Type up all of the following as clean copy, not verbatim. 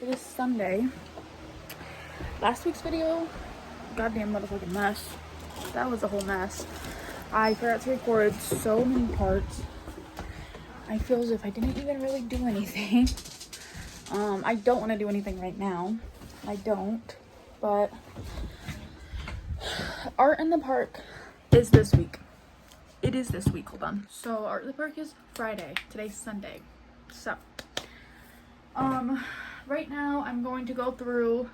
It is Sunday. Last week's video, goddamn motherfucking mess. That was a whole mess. I forgot to record so many parts. I feel as if I didn't even really do anything. I don't want to do anything right now. I don't. But art in the park is this week. It is this week. Hold on. So art in the park is Friday. Today's Sunday. So right now I'm going to go through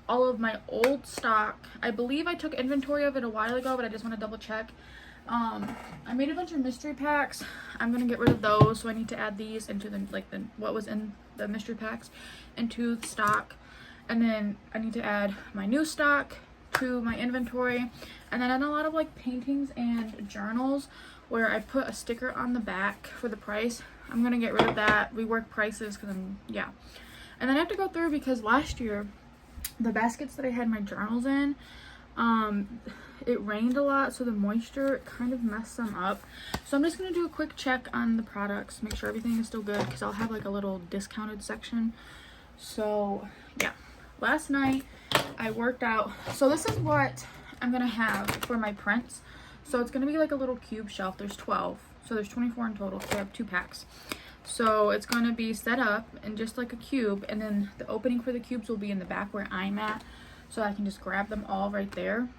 all of my old stock. I believe I took inventory of it a while ago, but I just want to double check. I made a bunch of mystery packs. I'm gonna get rid of those, so I need to add these into the what was in the mystery packs into the stock, and then I need to add my new stock to my inventory, and then add a lot of like paintings and journals where I put a sticker on the back for the price. I'm gonna get rid of that, rework prices, because yeah. And then I have to go through, because last year the baskets that I had my journals in, it rained a lot, so the moisture kind of messed them up. So I'm just gonna do a quick check on the products, make sure everything is still good, because I'll have like a little discounted section. So yeah, last night I worked out. So this is what I'm gonna have for my prints. So it's gonna be like a little cube shelf. There's 12, so there's 24 in total, so I have 2 packs. So it's gonna be set up in just like a cube, and then the opening for the cubes will be in the back where I'm at, so I can just grab them all right there.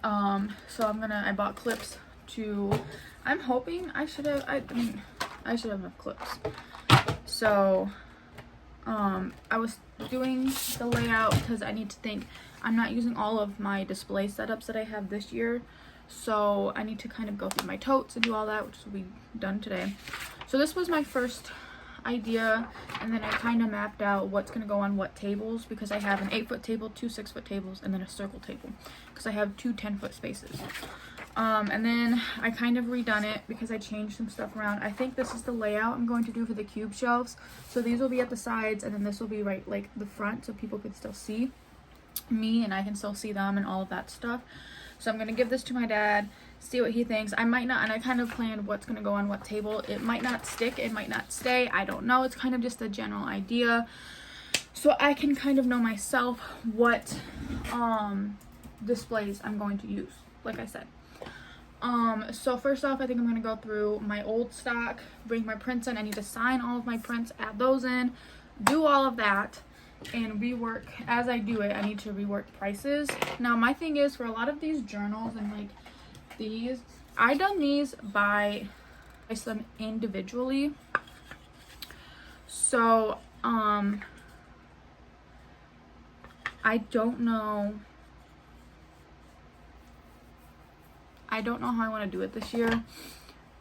So I bought clips to, I'm hoping I should have enough clips. So I was doing the layout because I need to think, I'm not using all of my display setups that I have this year, so I need to kind of go through my totes and do all that, which will be done today. So this was my first idea, and then I kind of mapped out what's going to go on what tables, because I have an 8-foot table, 2 6-foot tables, and then a circle table, because I have 2 10-foot spaces. And then I kind of redone it because I changed some stuff around. I think this is the layout I'm going to do for the cube shelves. So these will be at the sides, and then this will be right like the front, so people can still see me and I can still see them and all of that stuff. So I'm going to give this to my dad, see what he thinks. I might not, and I kind of planned what's going to go on what table. It might not stick, it might not stay, I don't know. It's kind of just a general idea, so I can kind of know myself what displays I'm going to use, like I said. So first off, I think I'm going to go through my old stock, bring my prints in. I need to sign all of my prints, add those in, do all of that, and rework. As I do it, I need to rework prices. Now my thing is, for a lot of these journals and like these, I done these by price them individually. So I don't know how I want to do it this year,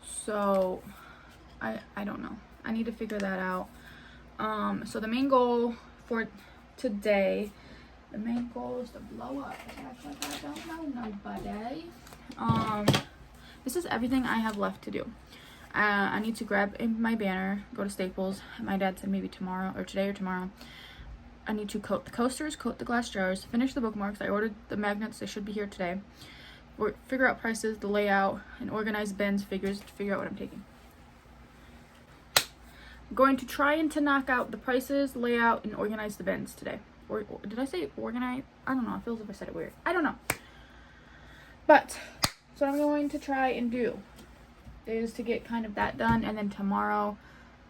so I don't know. I need to figure that out. So the main goal for today, the main goal is to blow up. Act like I don't know nobody. This is everything I have left to do. I need to grab my banner, go to Staples. My dad said maybe tomorrow, or today or tomorrow. I need to coat the coasters, coat the glass jars, finish the bookmarks. I ordered the magnets, they should be here today. Figure out prices, the layout, and organize bins, figures to figure out what I'm taking. I'm going to try and to knock out the prices, layout, and organize the bins today. Or did I say organize? I don't know. It feels like I said it weird. I don't know. But so what I'm going to try and do is to get kind of that done, and then tomorrow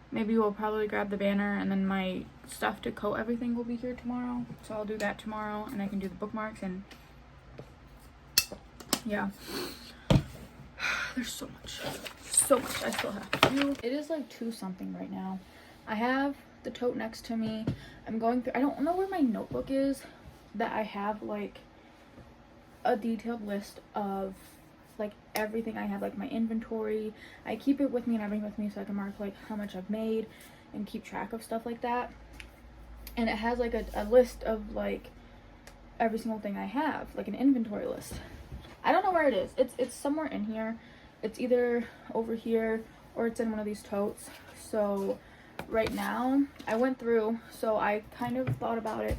maybe we'll probably grab the banner, and then my stuff to coat everything will be here tomorrow. So I'll do that tomorrow, and I can do the bookmarks, and yeah. There's so much I still have to do. It is like 2 something right now. I have the tote next to me. I'm going through, I don't know where my notebook is, that I have like a detailed list of like everything I have, like my inventory. I keep it with me and I bring it with me so I can mark like how much I've made and keep track of stuff like that. And it has like a list of like every single thing I have, like an inventory list. I don't know where it is. It's somewhere in here. It's either over here or it's in one of these totes. So right now I went through, so I kind of thought about it.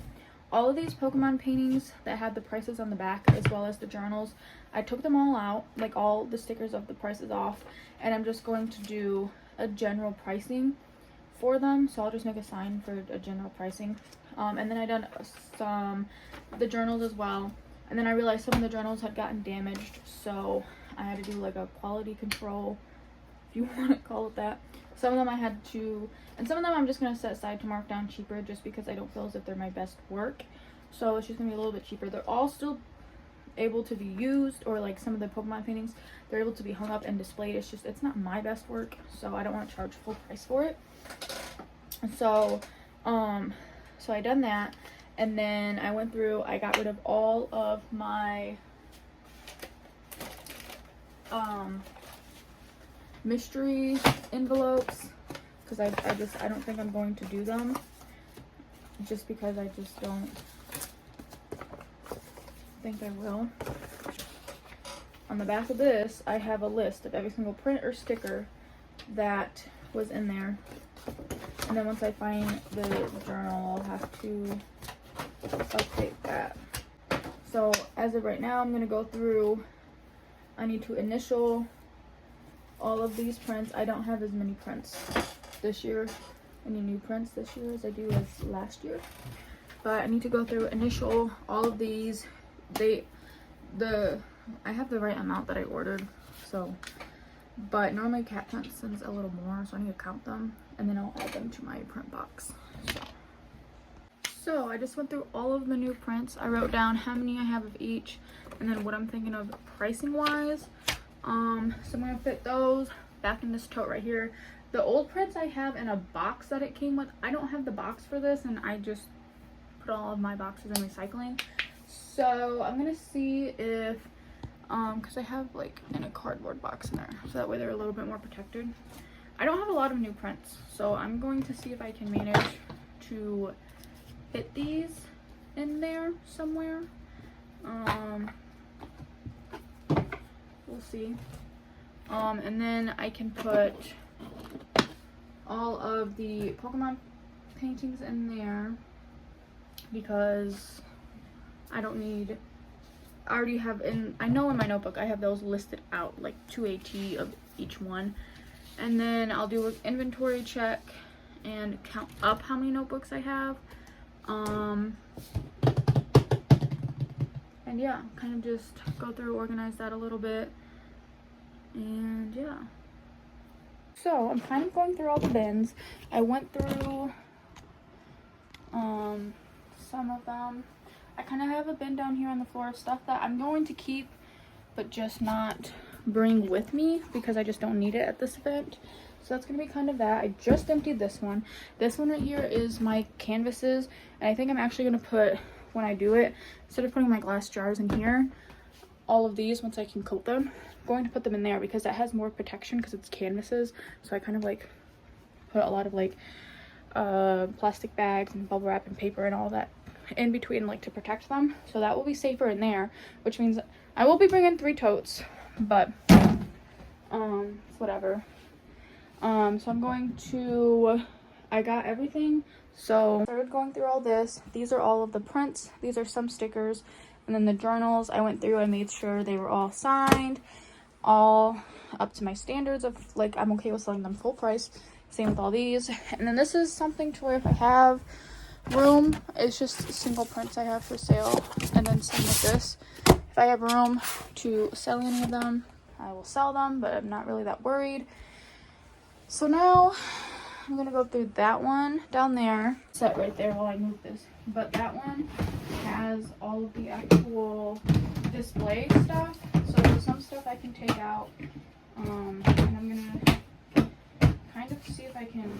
All of these Pokemon paintings that had the prices on the back, as well as the journals, I took them all out, like all the stickers of the prices off, and I'm just going to do a general pricing for them, so I'll just make a sign for a general pricing. And then I done the journals as well, and then I realized some of the journals had gotten damaged, so I had to do like a quality control, if you want to call it that. Some of them I had to, and some of them I'm just going to set aside to mark down cheaper, just because I don't feel as if they're my best work, so it's just going to be a little bit cheaper. They're all still able to be used, or like some of the Pokemon paintings, they're able to be hung up and displayed. It's just, it's not my best work, so I don't want to charge full price for it. So so I done that, and then I went through, I got rid of all of my mystery envelopes, because I don't think I'm going to do them, just because I just don't think I will. On the back of this, I have a list of every single print or sticker that was in there. And then once I find the journal, I'll have to update that. So as of right now, I'm going to go through, I need to initial all of these prints. I don't have as many prints this year, any new prints this year as I do as last year. But I need to go through, initial all of these. I have the right amount that I ordered, so, but normally Cat Print sends a little more, so I need to count them, and then I'll add them to my print box. So I just went through all of the new prints. I wrote down how many I have of each, and then what I'm thinking of pricing wise. So I'm gonna fit those back in this tote right here. The old prints I have in a box that it came with. I don't have the box for this, and I just put all of my boxes in recycling. So I'm gonna see if because I have like in a cardboard box in there, so that way they're a little bit more protected. I don't have a lot of new prints, so I'm going to see if I can manage to fit these in there somewhere. We'll see. And then I can put all of the Pokemon paintings in there, because I don't need, I already have I know in my notebook I have those listed out, like 2AT of each one. And then I'll do an inventory check and count up how many notebooks I have. And yeah, kind of just go through, organize that a little bit. And yeah. So I'm kind of going through all the bins. I went through some of them. I kind of have a bin down here on the floor of stuff that I'm going to keep, but just not bring with me, because I just don't need it at this event. So that's going to be kind of that. I just emptied this one. This one right here is my canvases, and I think I'm actually going to put, when I do it, instead of putting my glass jars in here, all of these, once I can coat them, I'm going to put them in there, because that has more protection, because it's canvases. So I kind of like put a lot of like plastic bags and bubble wrap and paper and all that in between, like to protect them, so that will be safer in there, which means I will be bringing 3 totes, but it's whatever. So I'm going to, I got everything, so I started going through all this. These are all of the prints, these are some stickers, and then the journals I went through, I made sure they were all signed, all up to my standards of like I'm okay with selling them full price. Same with all these. And then this is something to where if I have room, it's just single prints I have for sale. And then same with this, if I have room to sell any of them, I will sell them, but I'm not really that worried. So now I'm gonna go through that one down there, set right there while I move this, but that one has all of the actual display stuff, so there's some stuff I can take out, and I'm gonna kind of see if I can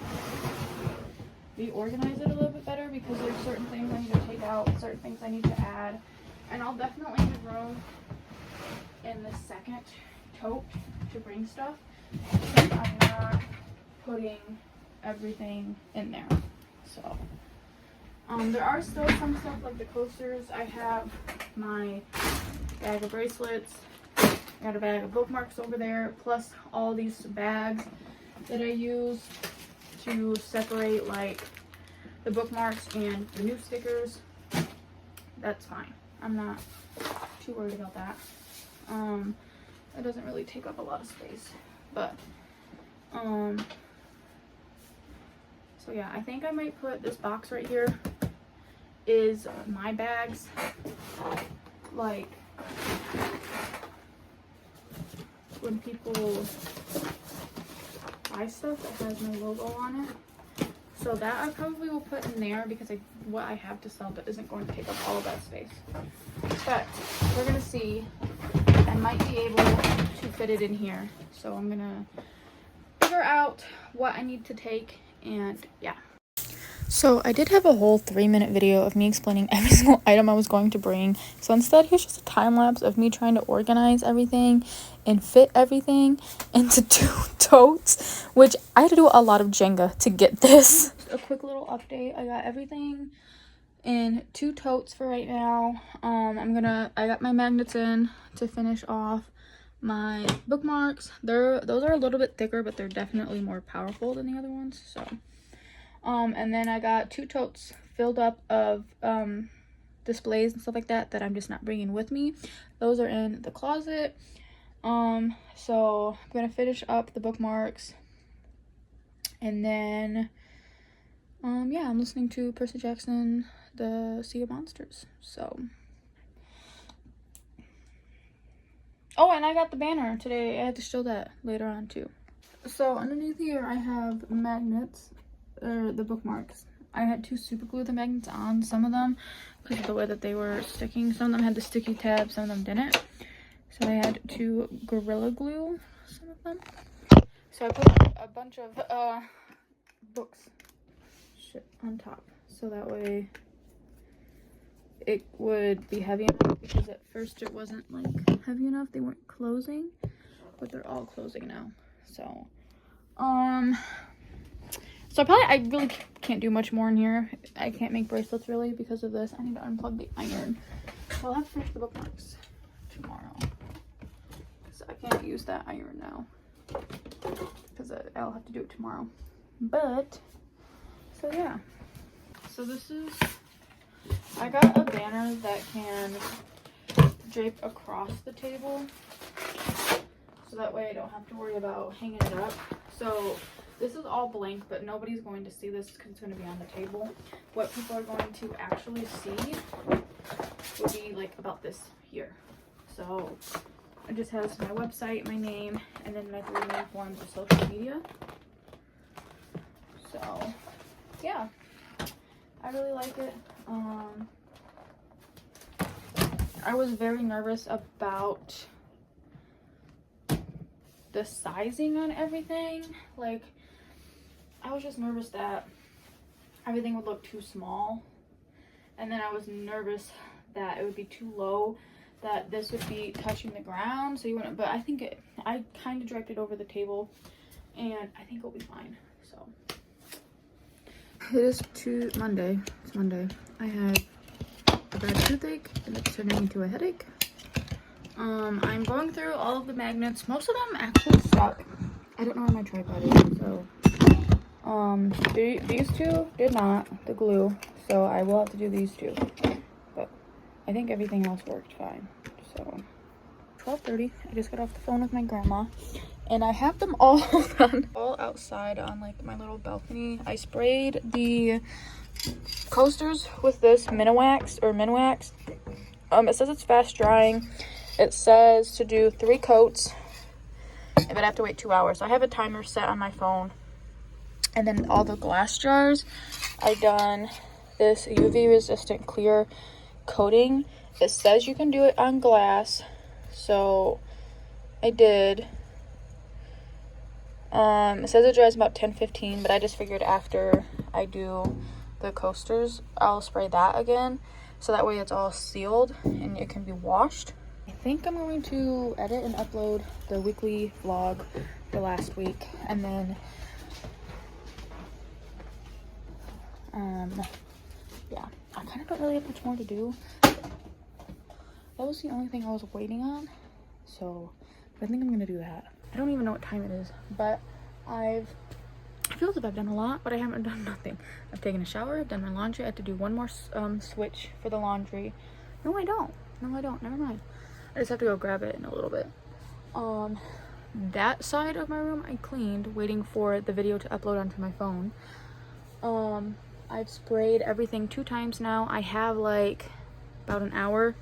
reorganize it a little bit better, because there's certain things I need to take out, certain things I need to add, and I'll definitely have room in the second tote to bring stuff. I'm not putting everything in there. So there are still some stuff like the coasters. I have my bag of bracelets, I got a bag of bookmarks over there, plus all these bags that I use to separate like the bookmarks and the new stickers. That's fine, I'm not too worried about that. It doesn't really take up a lot of space, but So yeah, I think I might put this box right here is my bags. Like when people buy stuff that has my logo on it. So that I probably will put in there because what I have to sell that isn't going to take up all of that space. But we're gonna see. I might be able to fit it in here. So I'm gonna figure out what I need to take, and yeah. So I did have a whole 3-minute video of me explaining every single item I was going to bring. So instead, here's just a time lapse of me trying to organize everything and fit everything into 2 totes, which I had to do a lot of Jenga to get this. Just a quick little update. I got everything in 2 totes for right now. I got my magnets in to finish off my bookmarks. Those are a little bit thicker, but they're definitely more powerful than the other ones. So and then I got 2 totes filled up of displays and stuff like that I'm just not bringing with me. Those are in the closet. So I'm gonna finish up the bookmarks, and then yeah, I'm listening to Percy Jackson, The Sea of Monsters. So oh, and I got the banner today. I had to show that later on too. So underneath here I have magnets, the bookmarks. I had to super glue the magnets on some of them because of the way that they were sticking. Some of them had the sticky tab, some of them didn't. So I had to Gorilla Glue some of them. So I put a bunch of books on top, so that way it would be heavy enough, because at first it wasn't like heavy enough. They weren't closing, but they're all closing now. So I really can't do much more in here. I can't make bracelets really because of this. I need to unplug the iron. So I'll have to finish the bookmarks tomorrow. So I can't use that iron now because I'll have to do it tomorrow. But, so yeah. So this is, I got a banner that can drape across the table. So that way I don't have to worry about hanging it up. So this is all blank, but nobody's going to see this because it's going to be on the table. What people are going to actually see will be like about this here. So it just has my website, my name, and then my 3 main forms of social media. So yeah, I really like it. I was very nervous about the sizing on everything. Like, I was just nervous that everything would look too small, and then I was nervous that it would be too low, that this would be touching the ground, so you wouldn't. But I think I kind of dragged it over the table, and I think it'll be fine. So it is Monday. It's Monday. I had a bad toothache and it's turning into a headache. I'm going through all of the magnets. Most of them actually stuck. I don't know where my tripod is, so these 2 did not, the glue, so I will have to do these 2, but I think everything else worked fine. So 12:30, I just got off the phone with my grandma, and I have them all done, all outside on like my little balcony. I sprayed the coasters with this Minwax. It says it's fast drying. It says to do 3 coats, but I have to wait 2 hours. So I have a timer set on my phone. And then all the glass jars, I done this UV resistant clear coating. It says you can do it on glass, so I did. It says it dries about 10-15, but I just figured after I do the coasters, I'll spray that again, so that way it's all sealed and it can be washed. I think I'm going to edit and upload the weekly vlog for last week, and then yeah, I kind of don't really have much more to do. That was the only thing I was waiting on, so I think I'm gonna do that. I don't even know what time it is, but I feel as if I've done a lot, but I haven't done nothing. I've taken a shower, I've done my laundry. I have to do one more switch for the laundry. No, I don't. Never mind. I just have to go grab it in a little bit. That side of my room I cleaned, waiting for the video to upload onto my phone. I've sprayed everything 2 times now. I have like about an hour,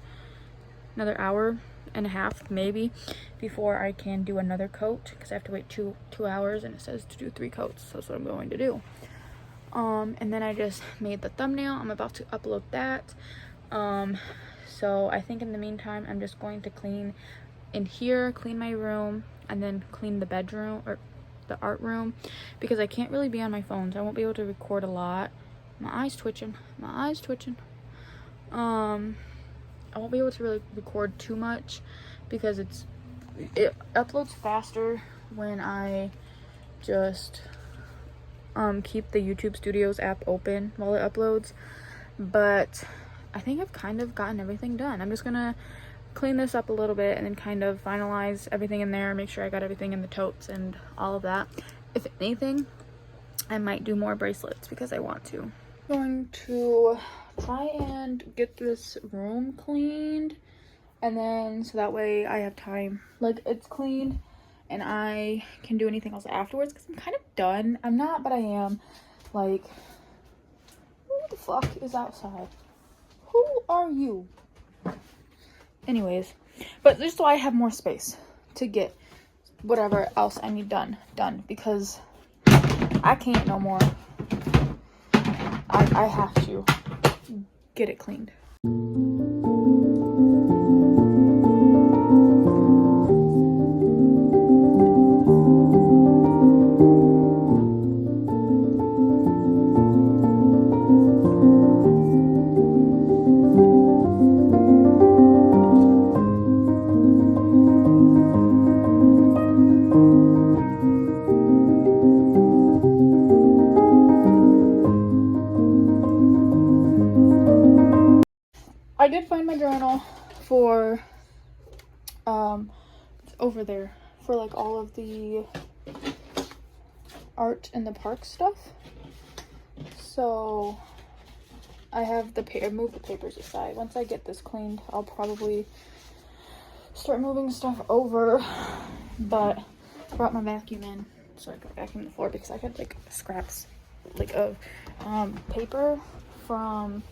another hour and a half maybe, before I can do another coat, because I have to wait two hours, and it says to do 3 coats, so that's what I'm going to do. And then I just made the thumbnail. I'm about to upload that. So I think in the meantime, I'm just going to clean in here, clean my room, and then clean the bedroom or the art room, because I can't really be on my phone, so I won't be able to record a lot. My eyes twitching. I won't be able to really record too much, because it uploads faster when I just keep the YouTube Studios app open while it uploads. But I think I've kind of gotten everything done. I'm just gonna clean this up a little bit and then kind of finalize everything in there, make sure I got everything in the totes and all of that. If anything, I might do more bracelets because I want to. I'm going to try and get this room cleaned, and then so that way I have time, like it's cleaned, and I can do anything else afterwards, because I'm kind of done. I'm not, but I am. Like, who the fuck is outside? Who are you? Anyways, but just so I have more space to get whatever else I need done, because I can't no more. I have to get it cleaned. I did find my journal for over there for like all of the art in the park stuff. So I have move the papers aside. Once I get this cleaned, I'll probably start moving stuff over. But I brought my vacuum in so I could vacuum the floor, because I had like scraps like of paper from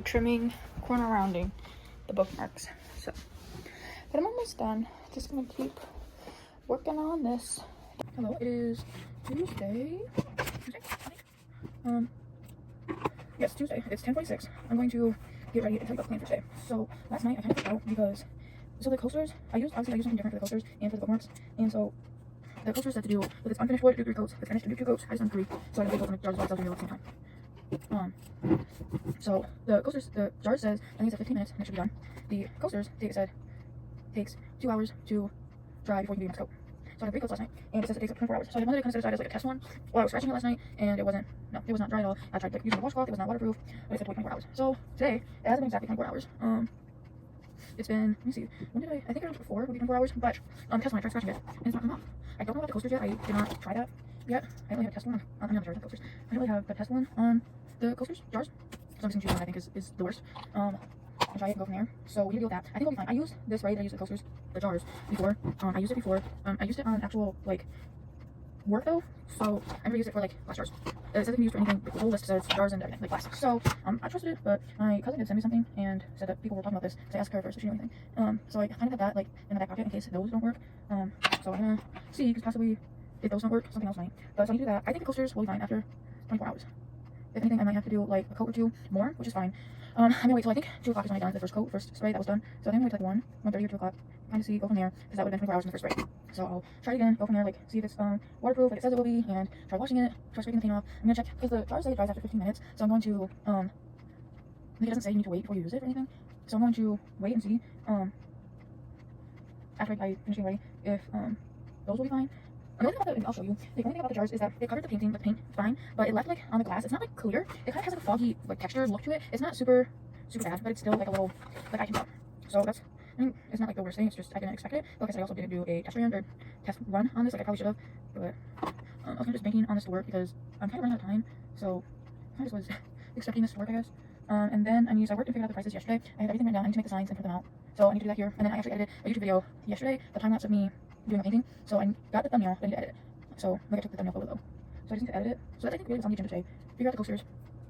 trimming, corner rounding the bookmarks. So, but I'm almost done. Just gonna keep working on this. Hello, it is Tuesday. Yes, Tuesday. It's 10:46. I'm going to get ready and tell you about the plan for today. So last night I kind of freaked out because the coasters I used something different for the coasters and for the bookmarks, and so the coasters said to do with its unfinished wood, do 3 coats. If it's finished, do 2 coats. I just done 3, so I did 3 coats in the jars while I was doing it at the same time. So the jar says I think it's 15 minutes and it should be done. The coasters takes 2 hours to dry before you can do your next coat. So I had 3 coats last night, and it says it takes up 24 hours. So I had one that I kind of set aside as like a test one. Well, I was scratching it last night, and it was not dry at all. I tried using a washcloth, it was not waterproof, but it said to wait 24 hours. So today, it hasn't been exactly 24 hours. It's been, let me see, when did I think around 4 would be 24 hours, but test one, I tried scratching it, and it's not come off. I don't know about the coasters yet. I did not try that yet. I only have a test one on the jars, not coasters. I don't really have a test one on the coasters, jars. So I'm just gonna choose one I think is the worst. And try it and go from there. So we can deal with that. I think it'll be fine. I used this rae that I used the coasters, the jars, before. I used it before. I used it on actual like work though. So I never used it for like glass jars. It says it can be used for anything. Like, the whole list says jars and everything, like glass. So I trusted it, but my cousin did send me something and said that people were talking about this. So I asked her first if she knew anything. So I kind of have that like in the back pocket in case those don't work. So I'm gonna see, because possibly if those don't work, something else might. But so I need to do that. I think the coasters will be fine after 24 hours. If anything, I might have to do like a coat or 2 more, which is fine. I'm gonna wait till I think 2 o'clock is when I done the first spray that was done. So I think I'm gonna wait till like 1:30 or 2 o'clock, kind of see, go from there, because that would have been 24 hours in the first spray. So I'll try it again, go from there, like see if it's waterproof, like it says it will be, and try washing it, try scraping the paint off. I'm gonna check, because the jars say it dries after 15 minutes, so I'm going to, like it doesn't say you need to wait before you use it or anything. So I'm going to wait and see, after I finish getting ready, if, those will be fine. The only thing about I'll show you. The only thing about the jars is that it covered the painting, like paint fine, but it left like on the glass. It's not like clear. It kind of has like a foggy like texture look to it. It's not super bad, but it's still like a little like I can tell. So that's, I mean, it's not like the worst thing. It's just I didn't expect it. But like I said, I also didn't do a test run on this. Like I probably should have, but I was kind of just banking on this to work because I'm kind of running out of time. So I just was expecting this to work, I guess. And then I worked and figured out the prices yesterday. I had everything written down. I need to make the signs and print them out. So I need to do that here. And then I actually edited a YouTube video yesterday, the time lapse of me doing a painting. So I got the thumbnail, but I need to edit it. So like I took the thumbnail photo though. So I just need to edit it. So that's, I think, really what's on the agenda today. Figure out the coasters.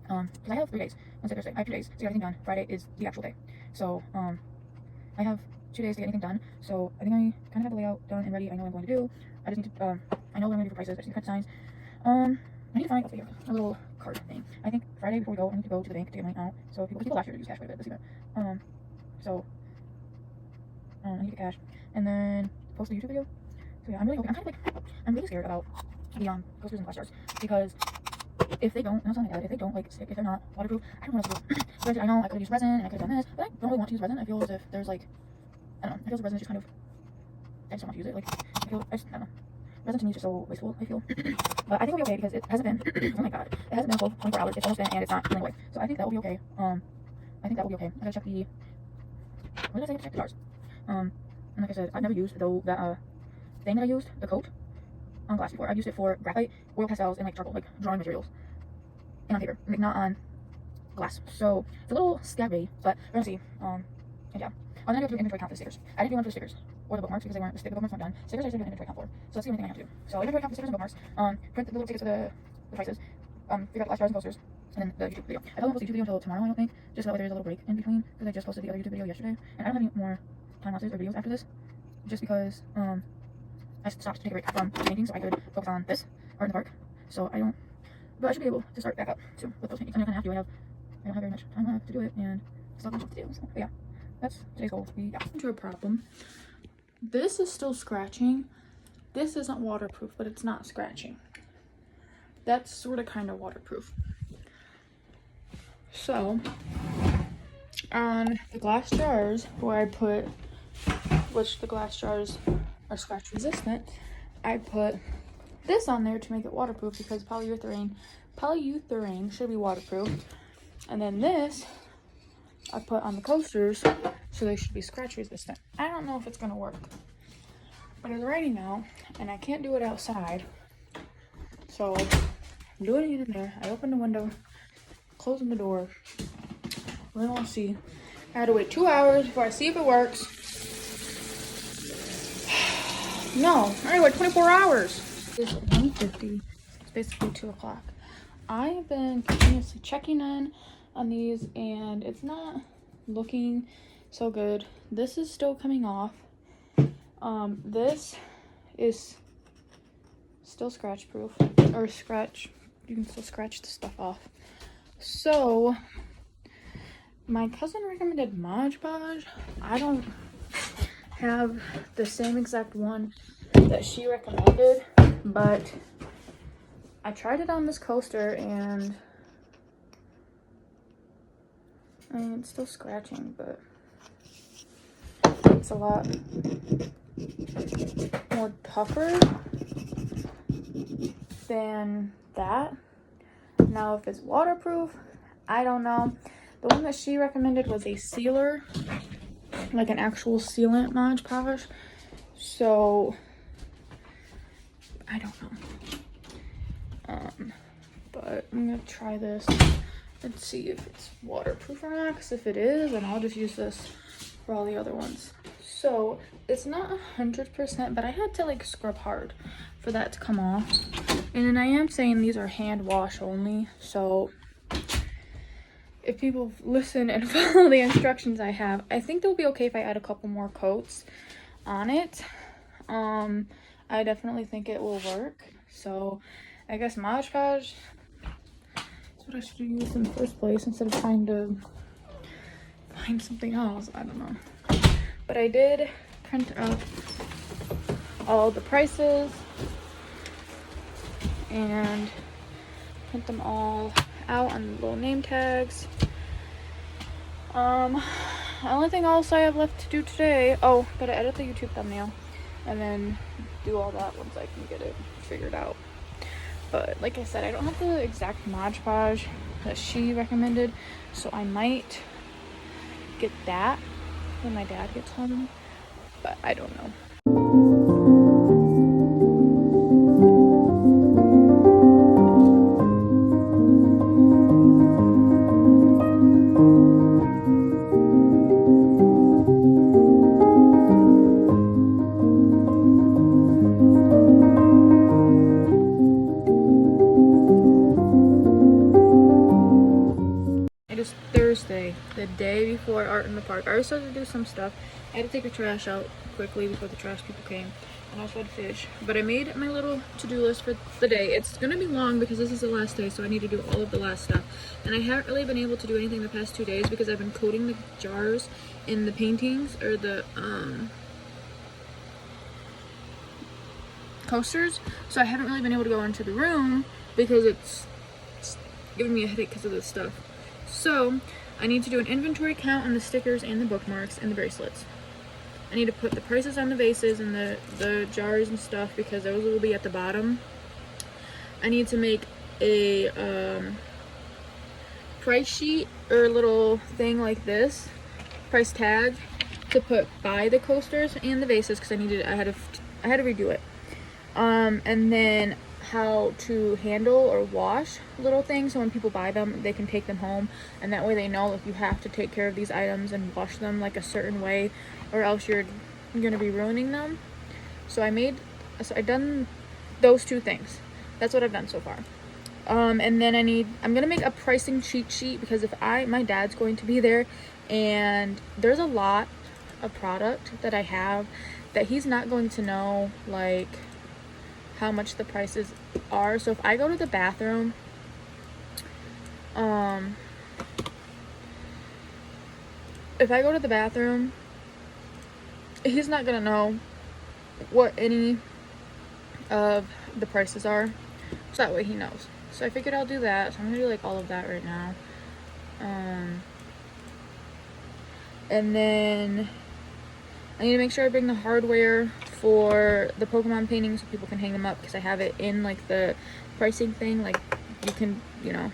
Because I have 3 days. Wednesday, Thursday. I have 2 days to get everything done. Friday is the actual day. So, I have 2 days to get anything done. So I think I kind of have the layout done and ready. I know what I'm going to do. I just need to, I know what I'm going to do for prices. I just need to cut signs. I need to find a little card thing. I think Friday before we go, I need to go to the bank to get money out. So people last year use cash quite a bit this year. So I need to get cash and then post the YouTube video. So yeah, I'm really hoping. I'm really scared about the coasters and glass jars because if they don't, not something like that, if they don't like stick, if they're not waterproof, I don't know what else to do. Because I know I could have used resin and I could have done this, but I don't really want to use resin. I feel as if there's like, I don't know, I feel as if resin is just kind of, I just don't want to use it. Like, I don't know. Resin to me is just so wasteful, I feel. But I think it'll be okay because it hasn't been, oh my god, it hasn't been full 24 hours. It's almost been and it's not peeling away. So I think that will be okay. I think that will be okay. I gotta check the, what did I say? Check the jars. And like I said, I've never used though that thing that I used, the coat, on glass before. I've used it for graphite, oil pastels, and like charcoal, like drawing materials. And on paper, like not on glass. So it's a little scary, but we're gonna see. And yeah. I'm gonna go through inventory count for the stickers. I didn't do one for the stickers or the bookmarks because the bookmarks weren't done. Stickers I just did an inventory count for. So that's the only thing I have to do. So inventory count for stickers and bookmarks. Print the little tickets for the prices. Figure out the last jars and posters. And then the YouTube video. I don't post the YouTube video until tomorrow, I don't think. Just so that way there's a little break in between. Because I just posted the other YouTube video yesterday. And I don't have any more time lapses or videos after this. Just because I stopped to take a break from painting so I could focus on this art in the park. So I don't, but I should be able to start back up soon with those paintings. I mean, I kind of have to. I don't have very much time left to do it, and still have much to do. So, but yeah, that's today's goal. Into a problem. This is still scratching. This isn't waterproof, but it's not scratching. That's sort of kind of waterproof. So, on the glass jars where I put, which the glass jars are scratch resistant, I put this on there to make it waterproof because polyurethane should be waterproof. And then this I put on the coasters so they should be scratch resistant. I don't know if it's gonna work, but it's raining out and I can't do it outside, so I'm doing it in there. I opened the window, closing the door. We're gonna see. I had to wait 2 hours before I see if it works. No, I had to wait 24 hours. It's 1:50. It's basically 2 o'clock. I have been continuously checking in on these and it's not looking so good. This is still coming off. This is still scratch proof, or scratch, you can still scratch the stuff off. So my cousin recommended Mod Podge. I don't have the same exact one that she recommended, but I tried it on this coaster and I mean, it's still scratching, but it's a lot more tougher than that. Now, if it's waterproof, I don't know. The one that she recommended was a sealer, like an actual sealant Mod Podge. So, I don't know. But I'm gonna try this and see if it's waterproof or not, because if it is, then I'll just use this for all the other ones. So it's not 100%, but I had to like scrub hard for that to come off. And then I am saying these are hand wash only, so if people listen and follow the instructions I have, I think they'll be okay if I add a couple more coats on it. I definitely think it will work. So I guess Mod Podge is what I should have used in the first place instead of trying to find something else. I don't know. But I did print up all the prices and print them all out on little name tags. The only thing else I have left to do today, oh, gotta edit the YouTube thumbnail and then do all that once I can get it figured out. But like I said, I don't have the exact Mod Podge that she recommended, so I might get that when my dad gets home, but I don't know. is Thursday, the day before Art in the Park. I already started to do some stuff. I had to take the trash out quickly before the trash people came. And I also had fish. But I made my little to-do list for the day. It's gonna be long because this is the last day, so I need to do all of the last stuff. And I haven't really been able to do anything the past 2 days because I've been coating the jars in the paintings or the coasters. So I haven't really been able to go into the room because it's giving me a headache because of this stuff. So I need to do an inventory count on the stickers and the bookmarks and the bracelets. I need to put the prices on the vases and the jars and stuff because those will be at the bottom. I need to make a price sheet or a little thing like this, price tag, to put by the coasters and the vases because I had to redo it. And then how to handle or wash little things so when people buy them they can take them home, and that way they know if you have to take care of these items and wash them like a certain way or else you're gonna be ruining them. So I done those 2 things. That's what I've done so far. And then I'm gonna make a pricing cheat sheet because my dad's going to be there and there's a lot of product that I have that he's not going to know like how much the prices are. So if I go to the bathroom, he's not gonna know what any of the prices are, so that way he knows. So I figured I'll do that. So I'm gonna do like all of that right now. And then I need to make sure I bring the hardware for the Pokemon paintings so people can hang them up because I have it in like the pricing thing, like you can, you know.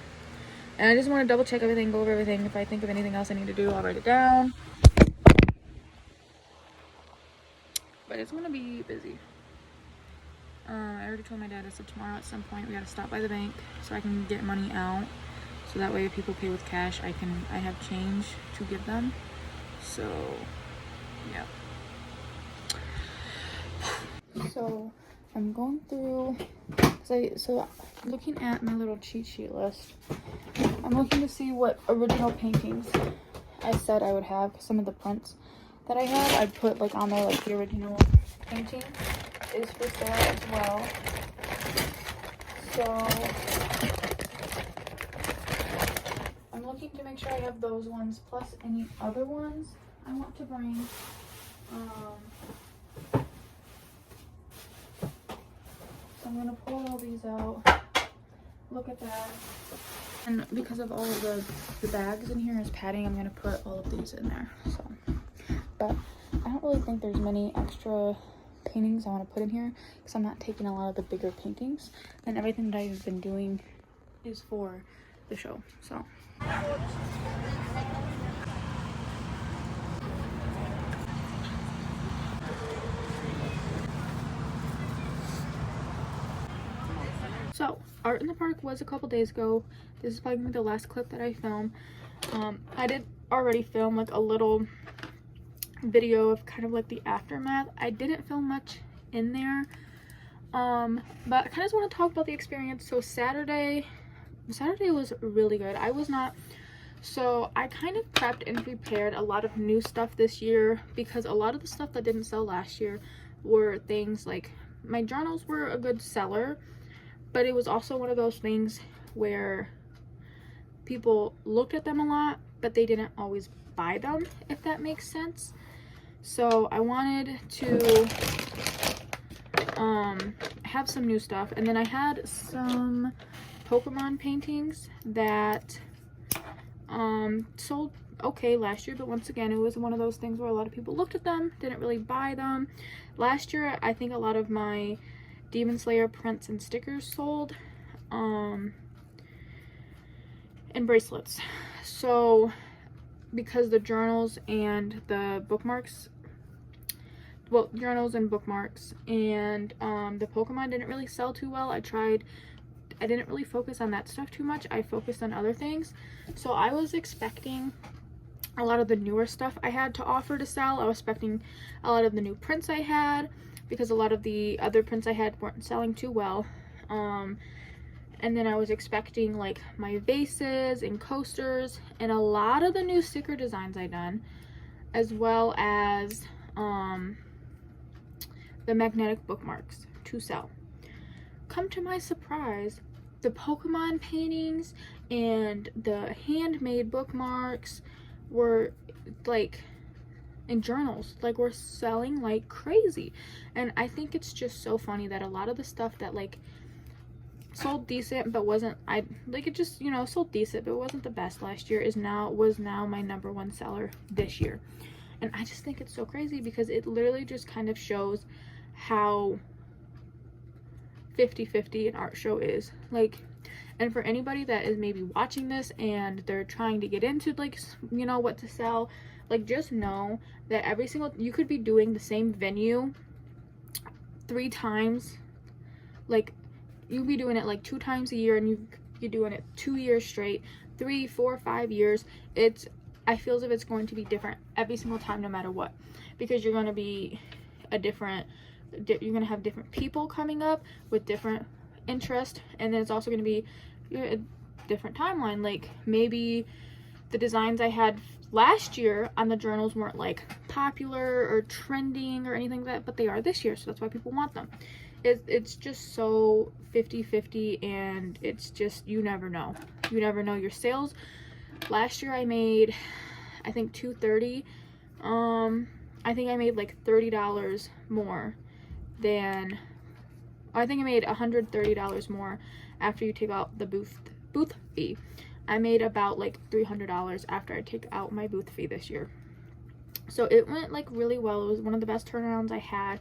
And I just want to double check everything, go over everything. If I think of anything else I need to do, I'll write it down. But it's gonna be busy. I already told my dad I said tomorrow at some point we gotta stop by the bank so I can get money out. So that way if people pay with cash, I have change to give them. So yeah. So I'm going through, so looking at my little cheat sheet list, I'm looking to see what original paintings I said I would have, because some of the prints that I have, I put like on there like the original painting is for sale as well. So I'm looking to make sure I have those ones plus any other ones I want to bring. So I'm gonna pull all these out, look at that, and because of all of the bags in here as padding, I'm gonna put all of these in there. So, but I don't really think there's many extra paintings I want to put in here because I'm not taking a lot of the bigger paintings, and everything that I've been doing is for the show. So Art in the Park was a couple days ago. This is probably the last clip that I filmed. I did already film like a little video of kind of like the aftermath. I didn't film much in there, but I kind of just want to talk about the experience. So Saturday was really good. So I kind of prepped and prepared a lot of new stuff this year because a lot of the stuff that didn't sell last year were things like my journals were a good seller, but it was also one of those things where people looked at them a lot, but they didn't always buy them, if that makes sense. So I wanted to have some new stuff, and then I had some Pokemon paintings that sold okay last year, but once again it was one of those things where a lot of people looked at them, didn't really buy them. Last year I think a lot of my Demon Slayer prints and stickers sold, and bracelets. So because the journals and the bookmarks, well, journals and bookmarks and the Pokemon didn't really sell too well, I didn't really focus on that stuff too much. I focused on other things. So I was expecting a lot of the newer stuff I had to offer to sell. I was expecting a lot of the new prints I had, because a lot of the other prints I had weren't selling too well. And then I was expecting like my vases and coasters and a lot of the new sticker designs I done, as well as the magnetic bookmarks to sell. Come to my surprise, the Pokemon paintings and the handmade bookmarks were like, in journals, like, we're selling like crazy. And I think it's just so funny that a lot of the stuff that like sold decent but wasn't, it just, you know, sold decent but wasn't the best last year was now my #1 seller this year. And I just think it's so crazy because it literally just kind of shows how 50-50 an art show is. Like, and for anybody that is maybe watching this and they're trying to get into, like, you know, what to sell, like, just know that you could be doing the same venue 3 times. Like, you'll be doing it like 2 times a year, and you're doing it 2 years straight, 3, 4, 5 years. I feel as if it's going to be different every single time, no matter what, because you're going to be you're going to have different people coming up with different interest, and then it's also going to be a different timeline. Like, maybe the designs I had last year on the journals weren't like popular or trending or anything like that, but they are this year, so that's why people want them. It's just so 50-50, and it's just, you never know your sales. Last year I made, I think, $230. I think I made like $30 more than, I think I made $130 more after you take out the booth fee. I made about like $300 after I take out my booth fee this year. So it went like really well. It was one of the best turnarounds I had.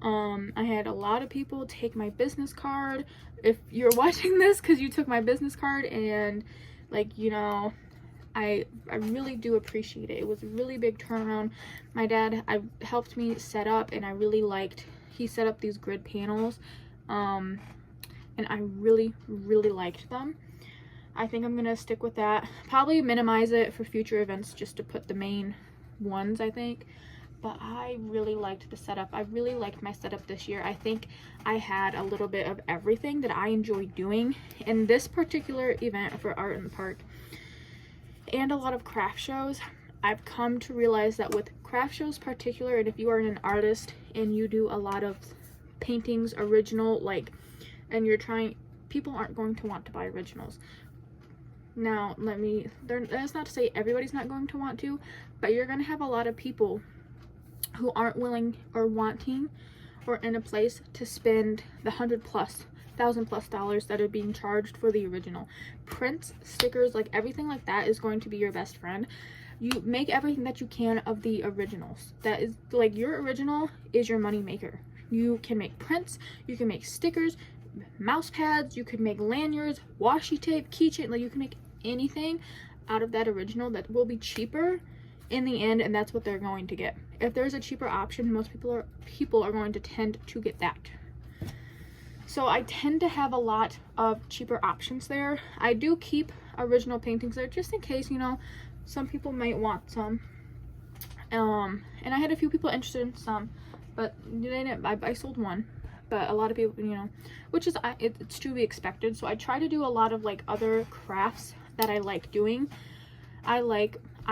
I had a lot of people take my business card. If you're watching this because you took my business card, and like, you know, I really do appreciate it. It was a really big turnaround. My dad helped me set up, and I really liked, he set up these grid panels, and I really liked them. I think I'm gonna stick with that. Probably minimize it for future events just to put the main ones, I think. But I really liked the setup. I really liked my setup this year. I think I had a little bit of everything that I enjoy doing in this particular event for Art in the Park, and a lot of craft shows. I've come to realize that with craft shows particular, and if you are an artist and you do a lot of paintings, original, like, and you're trying, people aren't going to want to buy originals. Now, that's not to say everybody's not going to want to, but you're going to have a lot of people who aren't willing or wanting or in a place to spend the $100,000+ that are being charged for the original. Prints, stickers, like everything like that is going to be your best friend. You make everything that you can of the originals. That is, like, your original is your money maker. You can make prints, you can make stickers, mouse pads, you could make lanyards, washi tape, keychain, like, you can make anything out of that original that will be cheaper in the end, and that's what they're going to get. If there's a cheaper option, most people are going to tend to get that. So I tend to have a lot of cheaper options there. I do keep original paintings there just in case, you know, some people might want some. And I had a few people interested in some, but they didn't. I sold one, but a lot of people, you know, which is, it's to be expected. So I try to do a lot of like other crafts that I like doing. I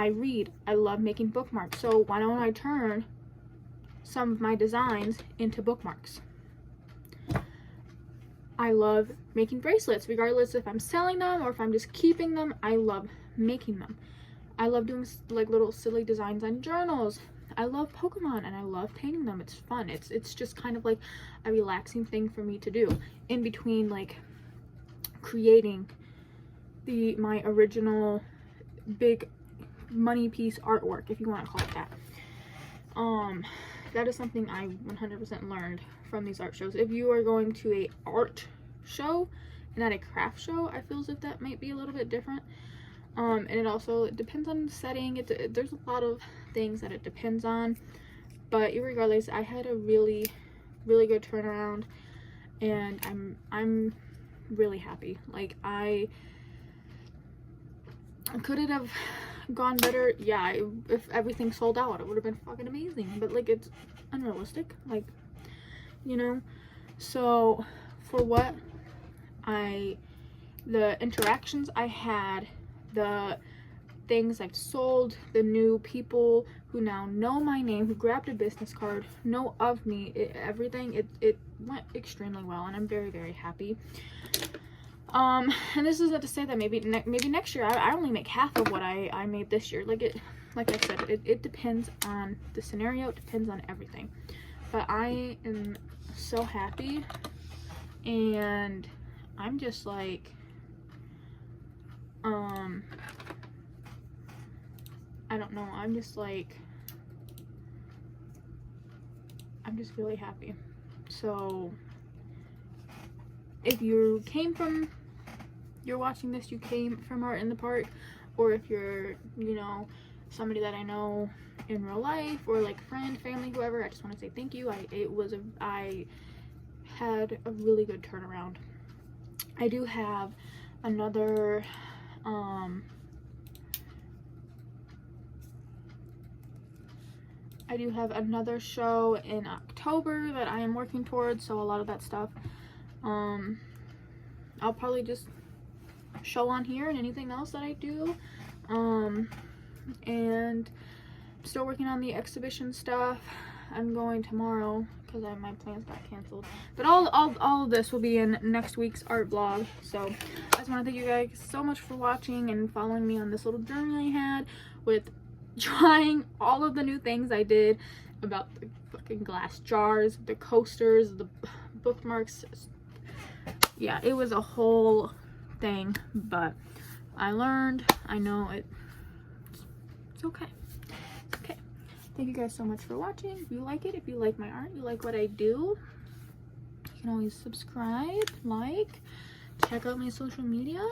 read, I love making bookmarks, so why don't I turn some of my designs into bookmarks? I love making bracelets, regardless if I'm selling them or if I'm just keeping them. I love making them. I love doing like little silly designs on journals. I love Pokemon, and I love painting them. It's fun. It's just kind of like a relaxing thing for me to do in between, like, creating my original big money piece artwork, if you want to call it that. That is something I 100% learned from these art shows. If you are going to a art show and not a craft show, I feel as if that might be a little bit different. And it also depends on the setting. There's a lot of things that it depends on, but regardless, I had a really good turnaround, and I'm really happy. Like, could it have gone better? Yeah, if everything sold out, it would have been fucking amazing, but like, it's unrealistic, like, you know. So for what the interactions I had, the things I've sold, the new people who now know my name, who grabbed a business card, know of me, everything, it went extremely well, and I'm very, very happy. And this is not to say that maybe next year I only make half of what I made this year. Like I said, it depends on the scenario, it depends on everything. But I am so happy, and I'm just like, I don't know, I'm just really happy. So if you're watching this, you came from Art in the Park, or if you're, you know, somebody that I know in real life, or like friend, family, whoever, I just want to say thank you. I had a really good turnaround. I do have another show in October that I am working towards, so a lot of that stuff I'll probably just show on here, and anything else that I do. And I'm still working on the exhibition stuff. I'm going tomorrow because my plans got canceled, but all of this will be in next week's art vlog. So I just want to thank you guys so much for watching and following me on this little journey I had with trying all of the new things I did, about the fucking glass jars, the coasters, the bookmarks. Yeah, it was a whole thing, but I learned. I know it's okay. It's okay. Thank you guys so much for watching. If you like it, if you like my art, you like what I do, you can always subscribe, like, check out my social media.